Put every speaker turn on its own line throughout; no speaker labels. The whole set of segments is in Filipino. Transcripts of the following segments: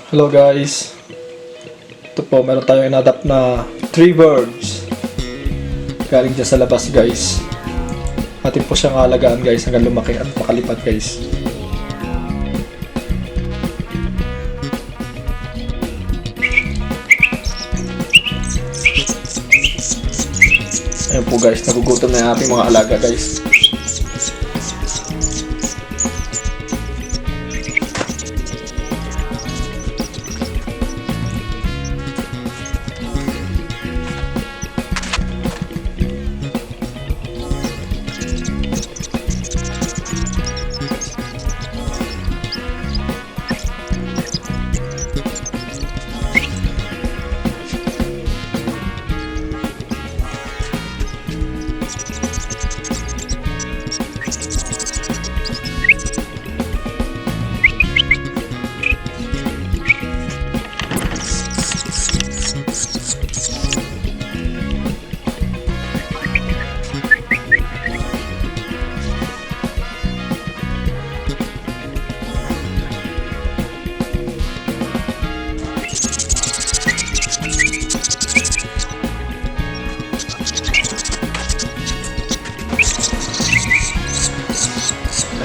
Hello guys. Ito po, meron tayong in-adapt na 3 birds. Galing dyan sa labas guys. Atin po siyang alagaan guys hanggang lumaki at makalipat guys. Ayan po guys, nagugutom na yung ating mga alaga guys.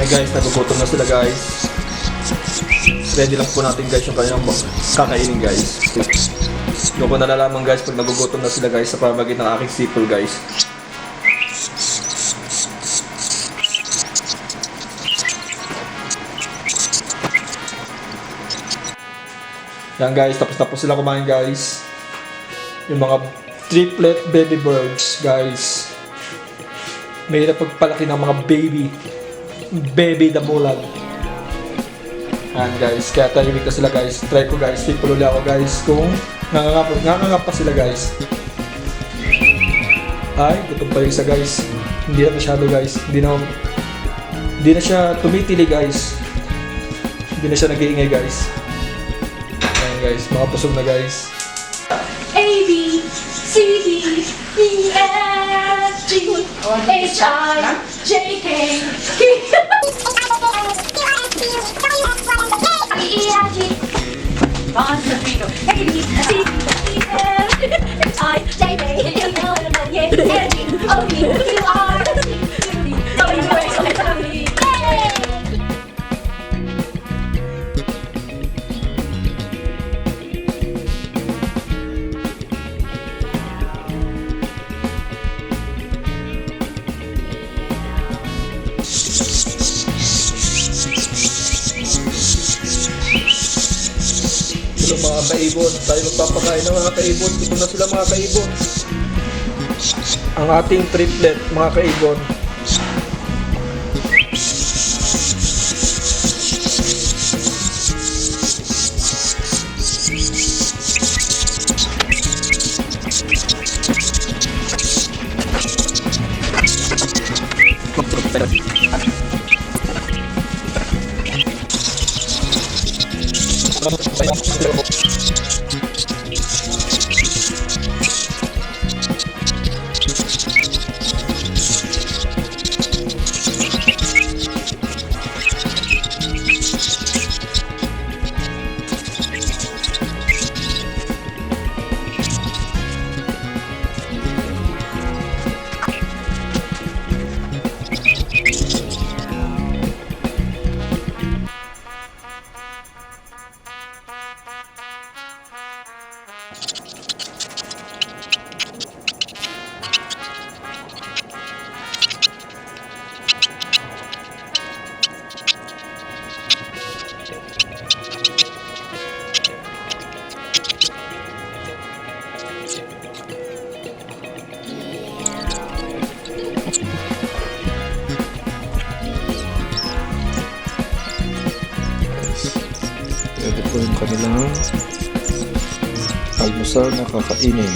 Ay guys, nagugutom na sila guys. Ready lang po natin guys yung kanilang kakainin guys. Doon ko nalalaman guys pag nagugutom na sila guys sa pamamagitan ng aking sipol guys. Yan guys, tapos na po sila kumain guys. Yung mga triplet baby birds guys. May napagpalaki ng mga baby damulag. Ayan guys, kaya tahimik na sila guys. Try ko guys, sipol ulit ako guys kung nangangap pa sila guys. Ay, gutom pa yung isa guys. Hindi na masyado guys. Hindi na siya tumitili guys. Hindi na siya nag-iingay guys. Ayan guys, mga pusog na guys.
A, B, C, D, E, F, G, H, I, J, K, K, E, F, G, 1, 2, 3, 4, A, B, C, D, E, F, H, I, J, K, L, M, N, P, O, P, Q, R, S, T, U, V, W, X, Y, Z.
Hello mga kaibon, tayo magpapakain ng mga kaibon. Gutom na sila mga kaibon. Ang ating triplet mga kaibon. Ito po yung kanilang almusal na kakainin.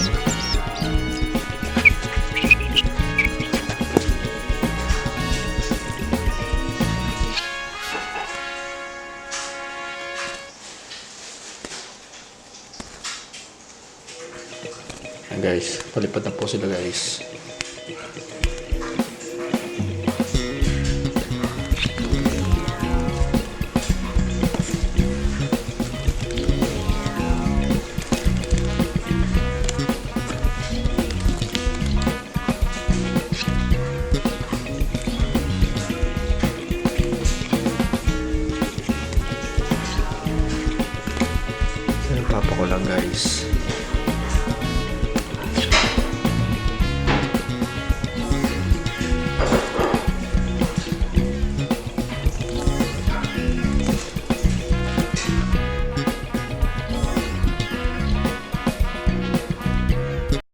Ayan guys, palipad na po sila guys. lang guys.